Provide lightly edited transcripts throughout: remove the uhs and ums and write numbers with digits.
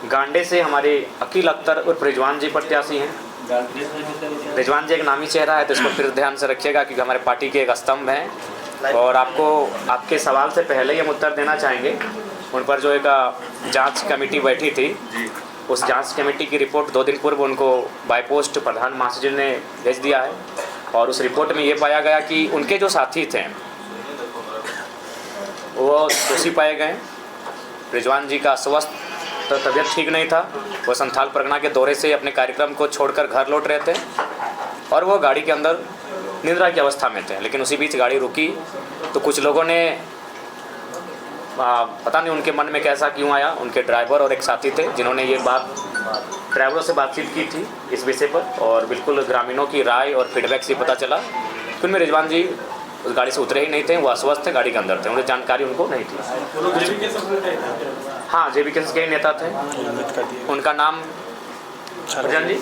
गांडे से हमारे अकील अख्तर और रिजवान जी प्रत्याशी हैं। रिजवान जी एक नामी चेहरा है, तो इसको फिर ध्यान से रखिएगा क्योंकि हमारे पार्टी के एक स्तंभ हैं। और आपको आपके सवाल से पहले ही हम उत्तर देना चाहेंगे। उन पर जो एक जांच कमेटी बैठी थी, उस जांच कमेटी की रिपोर्ट 2 दिन पूर्व उनको बाय पोस्ट प्रधान महासचिव ने भेज दिया है। और उस रिपोर्ट में ये पाया गया कि उनके जो साथी थे वो दोषी पाए गए। रिजवान जी का अस्वस्थ तो तबीयत ठीक नहीं था, वो संथाल परगना के दौरे से अपने कार्यक्रम को छोड़कर घर लौट रहे थे और वो गाड़ी के अंदर निद्रा की अवस्था में थे। लेकिन उसी बीच गाड़ी रुकी तो कुछ लोगों ने पता नहीं उनके मन में कैसा क्यों आया, उनके ड्राइवर और एक साथी थे जिन्होंने ये बात ड्राइवरों से बातचीत की थी इस विषय पर। और बिल्कुल ग्रामीणों की राय और फीडबैक से पता चला कि उनमें रिजवान जी उस गाड़ी से उतरे ही नहीं थे, वो अस्वस्थ थे, गाड़ी के अंदर थे, उन्हें जानकारी उनको नहीं थी। हाँ, JBK के ही नेता थे। उनका नाम जी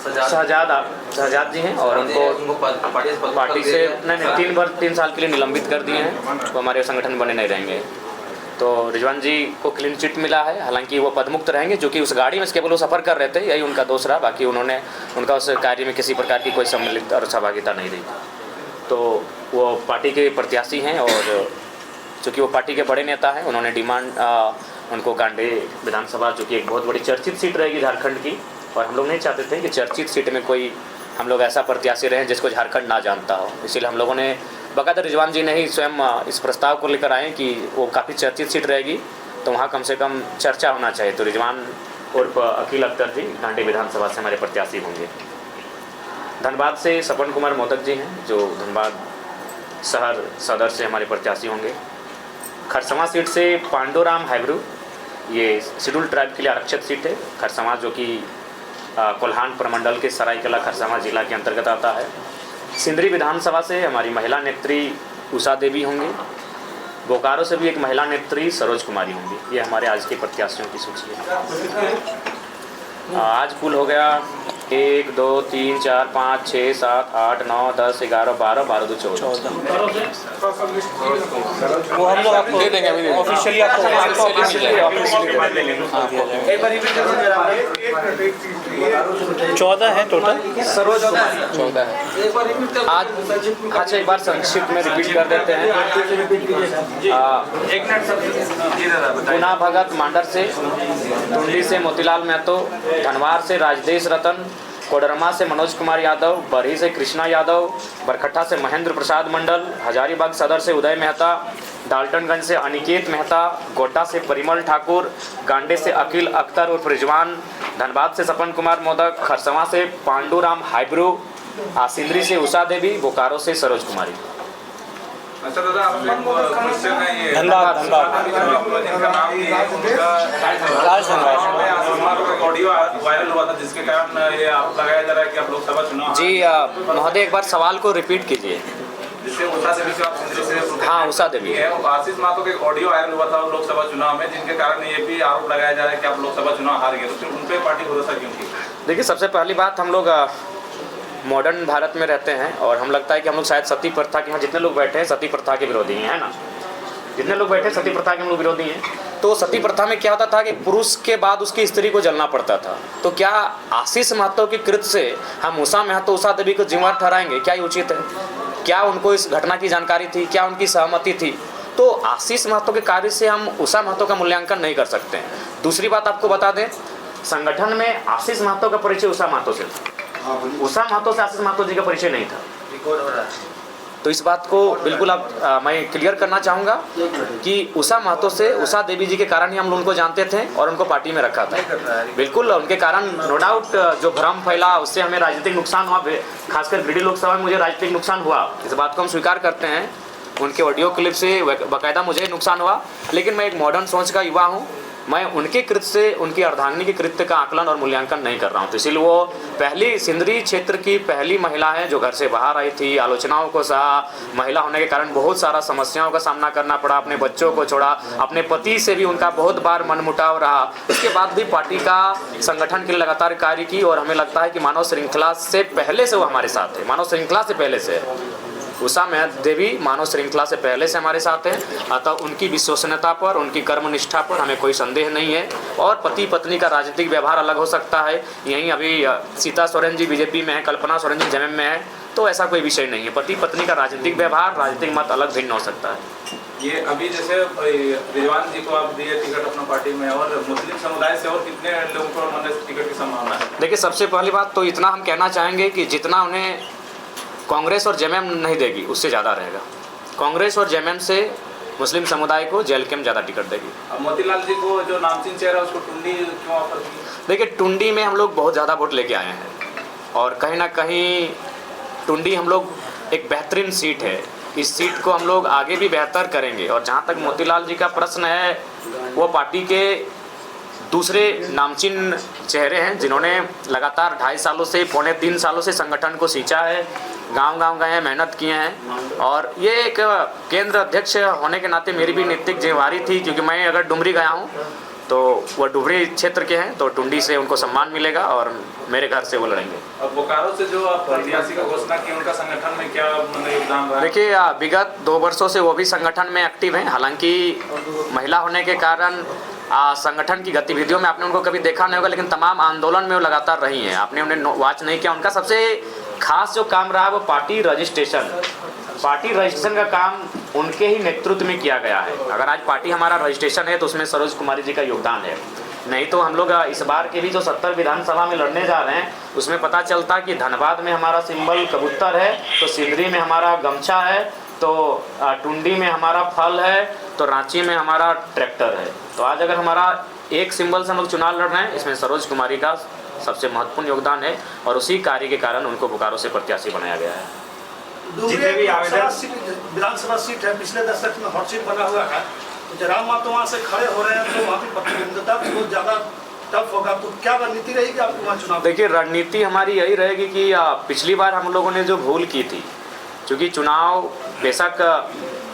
शहजाद जी हैं और उनको पार्टी से नहीं 3 साल के लिए निलंबित कर दिए हैं, वो हमारे संगठन बने नहीं रहेंगे। तो रिजवान जी को क्लीन चिट मिला है, हालांकि वो पदमुक्त रहेंगे जो कि उस गाड़ी में केवल वो सफ़र कर रहे थे, यही उनका दोष रहा। बाकी उनका उस कार्य में किसी प्रकार की कोई सम्मिलित और सहभागिता नहीं रही। तो वो पार्टी के प्रत्याशी हैं और चूँकि वो पार्टी के बड़े नेता हैं, उन्होंने डिमांड उनको गांडे विधानसभा जो कि एक बहुत बड़ी चर्चित सीट रहेगी झारखंड की, और हम लोग नहीं चाहते थे कि चर्चित सीट में कोई हम लोग ऐसा प्रत्याशी रहें जिसको झारखंड ना जानता हो। इसीलिए हम लोगों ने बाकायदा रिजवान जी ने ही स्वयं इस प्रस्ताव को लेकर आए कि वो काफ़ी चर्चित सीट रहेगी, तो वहाँ कम से कम चर्चा होना चाहिए। तो रिजवान उर्फ अकील अख्तर जी गांडे विधानसभा से हमारे प्रत्याशी होंगे। धनबाद से सपन कुमार मोदक जी हैं जो धनबाद शहर सदर से हमारे प्रत्याशी होंगे। खरसवां सीट से पांडुराम हाइब्रू, ये शेड्यूल ट्राइब के लिए आरक्षित सीट है। खरसवां जो कि कोल्हान प्रमंडल के सरायकेला खरसावां जिला के अंतर्गत आता है। सिंदरी विधानसभा से हमारी महिला नेत्री उषा देवी होंगी। बोकारो से भी एक महिला नेत्री सरोज कुमारी होंगी। ये हमारे आज के प्रत्याशियों की सूची है। आज कुल हो गया 1 2 3 4 5 6 7 8 9 10 11 12 12 2 14। वो हम लोग आपको दे देंगे, अभी ऑफिशियली आपको एक बार 14 है टोटल। सरोज कुमारी 14 है। आज एक बार संक्षिप्त में रिपीट कर देते हैं। गुना भगत मांडर से, टुंडी से मोतीलाल महतो, धनवार से राजदेश रतन, कोडरमा से मनोज कुमार यादव, बरही से कृष्णा यादव, बरकट्ठा से महेंद्र प्रसाद मंडल, हजारीबाग सदर से उदय मेहता, डाल्टनगंज से अनिकेत मेहता, गोड्डा से परिमल ठाकुर, गांडे से अकील अख्तर उर्फ रिजवान, धनबाद से सपन कुमार मोदक, खरसवां से पांडुराम हाइब्रू, सिंदरी से उषा देवी, बोकारो से सरोज कुमारी। अच्छा दादा, धन्यवाद ऑडियो वायरल हुआ था जिसके कारण ये आप लगाया जा रहा है कि आप लोकसभा चुनाव। जी महोदय, एक बार सवाल को रिपीट कीजिए। जिससे उषा देवी से आप सिंदरी से, हाँ उषा देवी है, आशीष महतो का एक ऑडियो वायरल हुआ था लोकसभा चुनाव में, जिनके कारण ये भी आरोप लगाया जा रहा है कि आप लोकसभा चुनाव हार गए, तो फिर उन पर पार्टी भरोसा क्यों की? देखिए, सबसे पहली बात, हम लोग मॉडर्न भारत में रहते हैं और हम लगता है कि हम लोग शायद सती प्रथा के, यहाँ जितने लोग बैठे हैं सती प्रथा के विरोधी हैं, है ना। जितने लोग बैठे सती प्रथा के हम लोग विरोधी हैं। तो सती प्रथा में क्या होता था कि पुरुष के बाद उसकी स्त्री को जलना पड़ता था। तो क्या आशीष महतो की कृत्य से हम उषा महतो उषा देवी को जिम्मेदार ठहराएंगे? क्या ये उचित है? क्या उनको इस घटना की जानकारी थी? क्या उनकी सहमति थी? तो आशीष महतो के कार्य से हम उषा महतो का मूल्यांकन नहीं कर सकते हैं। दूसरी बात आपको बता दें, संगठन में आशीष महतो का परिचय उषा महतो से था, उषा महतो से आशीष महतो जी का परिचय नहीं था। तो इस बात को बिल्कुल मैं क्लियर करना चाहूँगा कि उषा महतो से उषा देवी जी के कारण ही हम लोग उनको जानते थे और उनको पार्टी में रखा था। बिल्कुल उनके कारण नो डाउट जो भ्रम फैला उससे हमें राजनीतिक नुकसान हुआ, खासकर गिरिडीह लोकसभा में मुझे राजनीतिक नुकसान हुआ, इस बात को हम स्वीकार करते हैं। उनके ऑडियो क्लिप से बाकायदा मुझे नुकसान हुआ, लेकिन मैं एक मॉडर्न सोच का युवा हूँ। मैं उनके कृत्य से, उनकी अर्धांगिनी के कृत्य का आकलन और मूल्यांकन नहीं कर रहा हूँ। तो इसलिए वो पहली सिंदरी क्षेत्र की पहली महिला है जो घर से बाहर आई थी, आलोचनाओं को सहा, महिला होने के कारण बहुत सारा समस्याओं का सामना करना पड़ा, अपने बच्चों को छोड़ा, अपने पति से भी उनका बहुत बार मनमुटाव रहा। उसके बाद भी पार्टी का संगठन के लिए लगातार कार्य की और हमें लगता है कि मानव श्रृंखला से पहले से वो हमारे साथ है, मानव श्रृंखला से पहले से उषा देवी मानव श्रृंखला से पहले से हमारे साथ हैं, अतः उनकी विश्वसनीयता पर, उनकी कर्मनिष्ठा पर हमें कोई संदेह नहीं है। और पति पत्नी का राजनीतिक व्यवहार अलग हो सकता है, यहीं अभी सीता सोरेन जी बीजेपी में है, कल्पना सोरेन जी जेएमएम में है, तो ऐसा कोई विषय नहीं है। पति पत्नी का राजनीतिक व्यवहार, राजनीतिक मत अलग भिन्न हो सकता है। ये अभी जैसे रिजवान जी को आप दिए टिकट अपना पार्टी में, और मुस्लिम समुदाय से और कितने लोगों को मतलब टिकट की संभावना है? देखिए, सबसे पहली बात तो इतना हम कहना चाहेंगे कि जितना उन्हें कांग्रेस और जेएमएम नहीं देगी उससे ज़्यादा रहेगा। कांग्रेस और जेएमएम से मुस्लिम समुदाय को जेएलके में ज़्यादा टिकट देगी। अब मोतीलाल जी को जो नामचीन चेहरा है उसको टुंडी क्यों ऑफर की? देखिए, टुंडी में हम लोग बहुत ज़्यादा वोट लेके आए हैं, और कहीं ना कहीं टुंडी हम लोग एक बेहतरीन सीट है, इस सीट को हम लोग आगे भी बेहतर करेंगे। और जहाँ तक मोतीलाल जी का प्रश्न है, वो पार्टी के दूसरे नामचीन चेहरे हैं जिन्होंने लगातार 2.5 सालों से, 2.25 सालों से संगठन को सींचा है, गांव-गांव गए हैं, मेहनत किए हैं। और ये एक केंद्र अध्यक्ष होने के नाते मेरी भी नैतिक जिम्मेवारी थी, क्योंकि मैं अगर डुमरी गया हूँ तो वह डुमरी क्षेत्र के हैं, तो टुंडी से उनको सम्मान मिलेगा और मेरे घर से वो लड़ेंगे। अब बोकारो से जो आप प्रत्याशी का घोषणा की, उनका संगठन में क्या योगदान रहा? देखिए, विगत 2 वर्षों से वो भी संगठन में एक्टिव हैं। हालांकि महिला होने के कारण संगठन की गतिविधियों में आपने उनको कभी देखा नहीं होगा, लेकिन तमाम आंदोलन में वो लगातार रही हैं। आपने उन्हें वॉच नहीं किया। उनका सबसे खास जो काम रहा वो पार्टी रजिस्ट्रेशन का काम उनके ही नेतृत्व में किया गया है। अगर आज पार्टी हमारा रजिस्ट्रेशन है तो उसमें सरोज कुमारी जी का योगदान है। नहीं तो हम लोग इस बार के भी जो 70 विधानसभा में लड़ने जा रहे हैं उसमें पता चलता कि धनबाद में हमारा सिंबल कबूतर है, तो सिंदरी में हमारा गमछा है, तो टुंडी में हमारा फल है, तो रांची में हमारा ट्रैक्टर है। तो आज अगर हमारा एक सिंबल से हम लोग चुनाव लड़ रहे हैं, इसमें सरोज कुमारी का सबसे महत्वपूर्ण योगदान है, और उसी कार्य के कारण उनको बोकारो से प्रत्याशी बनाया गया है। जितने भी आवेदन विधानसभा सीट है, पिछले दशक में हॉट सीट बना हुआ है, तो जयराम मातो वहाँ से खड़े हो रहे हैं, तो वहाँ की प्रतिद्वंदिता बहुत ज़्यादा टफ होगा। तो क्या रणनीति रहेगी आपको वहाँ चुनाव? देखिए, रणनीति हमारी यही रहेगी कि पिछली बार हम लोगों ने जो भूल की थी, क्योंकि चुनाव बेशक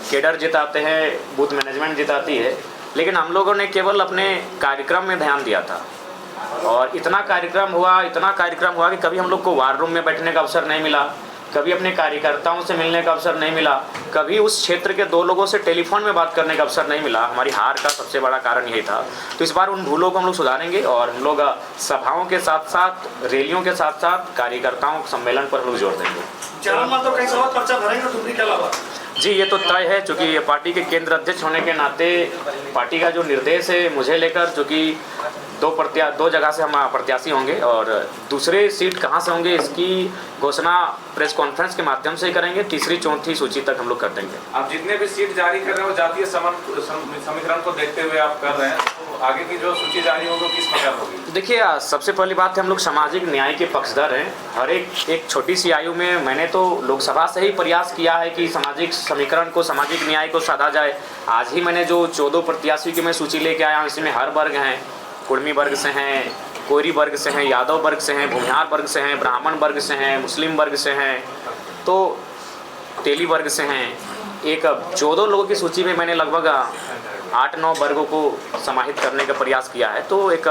केडर जिताते हैं, बूथ मैनेजमेंट जिताती है, लेकिन हम लोगों ने केवल अपने कार्यक्रम में ध्यान दिया था। और इतना कार्यक्रम हुआ कि कभी हम लोग को वार रूम में बैठने का अवसर नहीं मिला, कभी अपने कार्यकर्ताओं से मिलने का अवसर नहीं मिला, कभी उस क्षेत्र के 2 लोगों से टेलीफोन में बात करने का अवसर नहीं मिला। हमारी हार का सबसे बड़ा कारण यही था। तो इस बार उन भूलों को हम लोग सुधारेंगे, और हम लोग सभाओं के साथ साथ, रैलियों के साथ साथ कार्यकर्ताओं सम्मेलन पर हम लोग जोर देंगे। जयराम मातो कई सवाल पर्चा भरेंगे डुमरी के अलावा? जी, ये तो तय है, चूँकि ये पार्टी के केंद्र अध्यक्ष होने के नाते पार्टी का जो निर्देश है मुझे लेकर, जो कि 2 जगह से हम प्रत्याशी होंगे, और दूसरे सीट कहाँ से होंगे इसकी घोषणा प्रेस कॉन्फ्रेंस के माध्यम से करेंगे। तीसरी चौथी सूची तक हम लोग कर देंगे। आप जितने भी सीट जारी कर रहे हो जातीय समीकरण को देखते हुए आप कर रहे हैं, तो आगे की जो सूची जारी होगी किस प्रकार होगी? देखिए, सबसे पहली बात है हम लोग सामाजिक न्याय के पक्षधर हैं। हर एक छोटी सी आयु में मैंने तो लोकसभा से ही प्रयास किया है कि सामाजिक समीकरण को, सामाजिक न्याय को साधा जाए। आज ही मैंने जो 14 प्रत्याशी की मैं सूची लेके आया हूँ, इसमें हर वर्ग हैं, कुर्मी वर्ग से हैं, कोयरी वर्ग से हैं, यादव वर्ग से हैं, भूमिहार वर्ग से हैं, ब्राह्मण वर्ग से हैं, मुस्लिम वर्ग से हैं, तो तेली वर्ग से हैं। एक 14 लोगों की सूची में मैंने लगभग 8-9 वर्गों को समाहित करने का प्रयास किया है। तो एक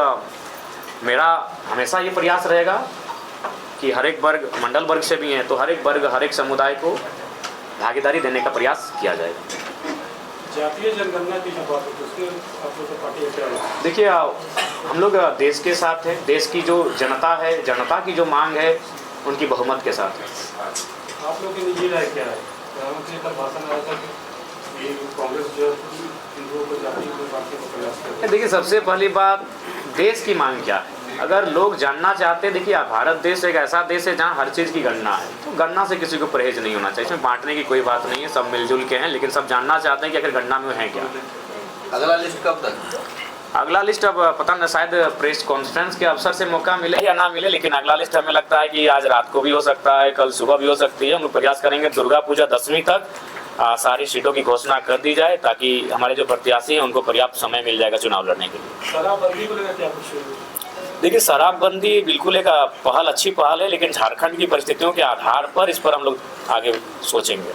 मेरा हमेशा ये प्रयास रहेगा कि हर एक वर्ग, मंडल वर्ग से भी हैं, तो हर एक वर्ग, हर एक समुदाय को भागीदारी देने का प्रयास किया जाएगा। जातीय जनगणना की जो बात है उसमें आप लोग पार्टी क्या है? देखिए, हम लोग देश के साथ हैं, देश की जो जनता है, जनता की जो मांग है उनकी बहुमत के साथ है। आप लोग की निजी राय क्या है? प्रधानमंत्री का भाषण आया था कि कांग्रेस जो हिंदुओं को जातीय बांटने का प्रयास कर रही है। देखिए, सबसे पहली बात, देश की मांग क्या है? अगर लोग जानना चाहते हैं, देखिए भारत देश एक ऐसा देश है जहाँ हर चीज़ की गणना है, तो गणना से किसी को परहेज नहीं होना चाहिए। इसमें बांटने की कोई बात नहीं है, सब मिलजुल के हैं, लेकिन सब जानना चाहते हैं कि अगर गणना में है क्या। अगला लिस्ट कब तक? अगला लिस्ट अब पता नहीं, शायद प्रेस कॉन्फ्रेंस के अवसर से मौका मिले या ना मिले, लेकिन अगला लिस्ट हमें लगता है कि आज रात को भी हो सकता है, कल सुबह भी हो सकती है। हम लोग प्रयास करेंगे दुर्गा पूजा 10वीं तक सारी सीटों की घोषणा कर दी जाए, ताकि हमारे जो प्रत्याशी हैं उनको पर्याप्त समय मिल जाएगा चुनाव लड़ने के लिए। शराबबंदी को लेकर क्या कुछ? देखिए, शराबबंदी बिल्कुल एक पहल, अच्छी पहल है, लेकिन झारखंड की परिस्थितियों के आधार पर इस पर हम लोग आगे सोचेंगे।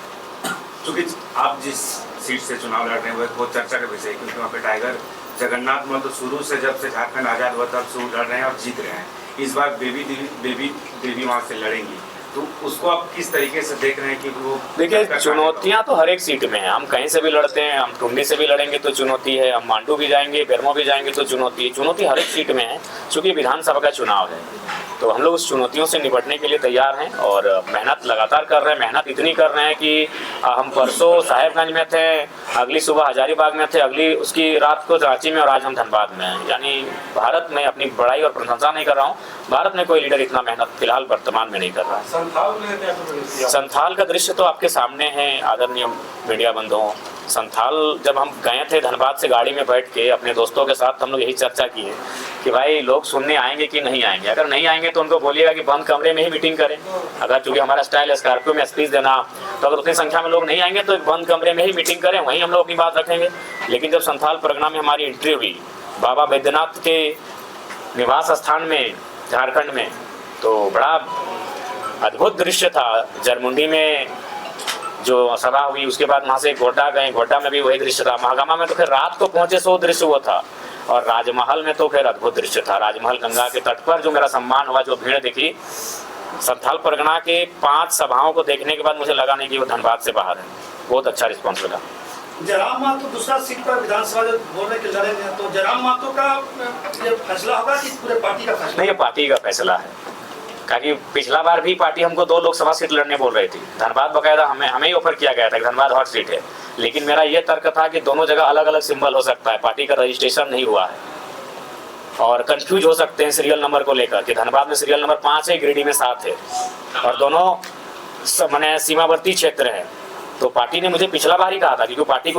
क्योंकि आप जिस सीट से चुनाव लड़ रहे हैं वो बहुत चर्चा का विषय है, क्योंकि वहाँ पे टाइगर जगन्नाथ महतो शुरू से, जब से झारखंड आज़ाद हुआ तब से लड़ रहे हैं और जीत रहे हैं। इस बार बेबी देवी वहाँ से लड़ेंगी, तो उसको आप किस तरीके से देख रहे हैं कि वो देखिए, चुनौतियां तो हर एक सीट में है। हम कहीं से भी लड़ते हैं, हम टुंडी से भी लड़ेंगे तो चुनौती है, हम मांडू भी जाएंगे, बेरमो भी जाएंगे तो चुनौती है। चुनौती हर एक सीट में है, क्योंकि विधानसभा का चुनाव है। तो हम लोग उस चुनौतियों से निपटने के लिए तैयार हैं और मेहनत लगातार कर रहे हैं। मेहनत इतनी कर रहे हैं कि हम परसों साहेबगंज में थे, अगली सुबह हजारीबाग में थे, अगली उसकी रात को रांची में और आज हम धनबाद में हैं। यानी भारत में अपनी बड़ाई और प्रशंसा नहीं कर रहा हूँ, भारत में कोई लीडर इतना मेहनत फिलहाल वर्तमान में नहीं कर रहा है। संथाल का दृश्य तो आपके सामने है आदरणीय मीडिया बंधुओं। संथाल जब हम गए थे धनबाद से गाड़ी में बैठ के अपने दोस्तों के साथ, हम लोग यही चर्चा की है कि भाई लोग सुनने आएंगे कि नहीं आएंगे। अगर नहीं आएंगे तो उनको बोलिएगा कि बंद कमरे में ही मीटिंग करें। अगर चूँकि हमारा स्टाइल है स्कॉर्पियो में स्पीच देना, तो अगर उतनी संख्या में लोग नहीं आएंगे तो बंद कमरे में ही मीटिंग करें, वहीं हम लोग अपनी बात रखेंगे। लेकिन जब संथाल परगना में हमारी एंट्री हुई बाबा बैद्यनाथ के निवास स्थान में झारखंड में, तो बड़ा अद्भुत दृश्य था। जरमुंडी में जो सभा हुई उसके बाद वहाँ से गोड्डा गए, गोड्डा में भी वही दृश्य था। महागामा में तो फिर रात को पहुँचे सो दृश्य वो था, और राजमहल में तो फिर अद्भुत दृश्य था। राजमहल गंगा के तट पर जो मेरा सम्मान हुआ, जो भीड़ दिखी, संथाल परगना के 5 सभाओं को देखने के बाद मुझे लगा नहीं कि वो धनबाद से बाहर है। बहुत अच्छा रिस्पॉन्स मिला। जयराम महतो दूसरा सीट पर विधानसभा जो बोल रहे कि लड़ेंगे, तो जयराम महतो का ये फैसला होगा कि पूरे पार्टी का फैसला? नहीं, ये पार्टी का फैसला है। क्योंकि पिछला बार भी पार्टी हमको 2 लोकसभा सीट लड़ने बोल रही थी। धनबाद बकायदा हमें ही ऑफर किया गया था कि धनबाद हॉट सीट है, लेकिन मेरा ये तर्क था कि दोनों जगह अलग अलग सिंबल हो सकता है, पार्टी का रजिस्ट्रेशन नहीं हुआ है और कंफ्यूज हो सकते हैं सीरियल नंबर को लेकर कि धनबाद में सीरियल नंबर 5 है, गिरिडीह में 7 है, और दोनों मैंने सीमावर्ती क्षेत्र है। तो पार्टी ने मुझे पिछला बार ही कहा था, क्योंकि पार्टी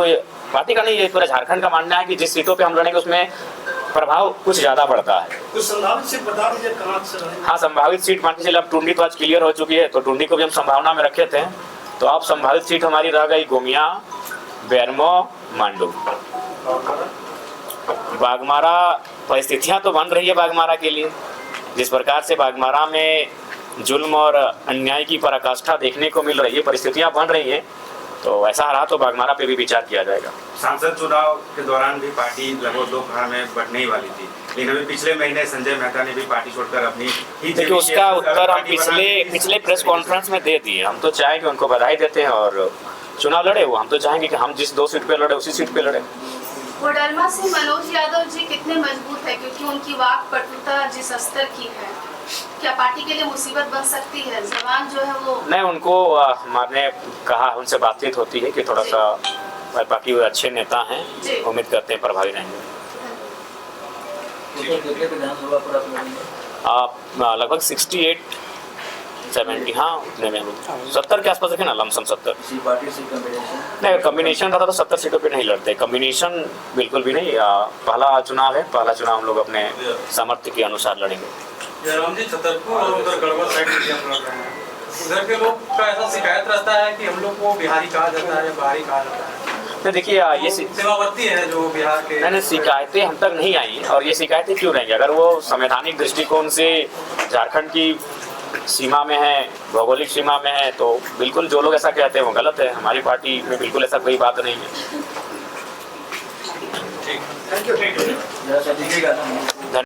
का नहीं, ये पूरा झारखंड का मानना है कि जिस सीटों पे हम लड़ेंगे उसमें प्रभाव कुछ ज़्यादा बढ़ता है। कुछ संभावित सीट बता दीजिए कहाँ से लड़ेंगे? हाँ, संभावित सीट मान के चलिए, अब टुंडी तो आज क्लियर हो चुकी है, तो टुंडी को भी हम संभावना में रखे थे। तो अब संभावित सीट हमारी रह गई गोमिया, बेरमो, मांडू। बागमारा परिस्थितियाँ तो बन रही है बागमारा के लिए। जिस प्रकार से बागमारा में जुल्म और अन्याय की पराकाष्ठा देखने को मिल रही है, परिस्थितियाँ बन रही हैं, तो ऐसा रहा तो बागमारा पे भी विचार किया जाएगा। सांसद चुनाव के दौरान भी पार्टी लगभग 2 भाग में बंटने ही वाली थी, लेकिन अभी पिछले महीने संजय मेहता ने भी पार्टी छोड़कर अपनी ही देखिए, उसका उत्तर हम पिछले प्रेस कॉन्फ्रेंस में दे दिए। हम तो चाहेंगे, उनको बधाई देते हैं और चुनाव लड़े वो, हम तो चाहेंगे कि हम जिस 2 सीट पे लड़े उसी सीट पे लड़े। कोडरमा से मनोज यादव जी कितने मजबूत है, क्योंकि उनकी वाक पटुता जिस स्तर की है, क्या पार्टी के लिए मुसीबत बन सकती है? जवान जो है वो नहीं, उनको मैंने कहा, उनसे बातचीत होती है कि थोड़ा सा, बाकी वो अच्छे नेता हैं, उम्मीद करते हैं प्रभावी रहेंगे। आप लगभग 68-70, हाँ उतने में 70 के आसपास रखे ना, लमसम 70। नहीं, कम्बिनेशन रहता तो 70 सीटों पे नहीं लड़ते, कम्बिनेशन बिल्कुल भी नहीं। पहला चुनाव है, पहला चुनाव हम लोग अपने सामर्थ्य के अनुसार लड़ेंगे। जयराम जी, छतरपुर और उधर गढ़वा साइड में हम लड़ रहे हैं, उधर के लोग का ऐसा शिकायत रहता है कि हम लोग को बिहारी कहा जाता है, बाहरी कहा जाता है। तो देखिए, ये सीमावर्ती है जो बिहार के, नहीं, शिकायतें हम तक नहीं आई, और ये शिकायतें क्यों रहेंगी? अगर वो संवैधानिक दृष्टिकोण से झारखंड की सीमा में है, भौगोलिक सीमा में है, तो बिल्कुल जो लोग ऐसा कहते हैं वो गलत है। हमारी पार्टी में बिल्कुल ऐसा कोई बात नहीं है। Thank you.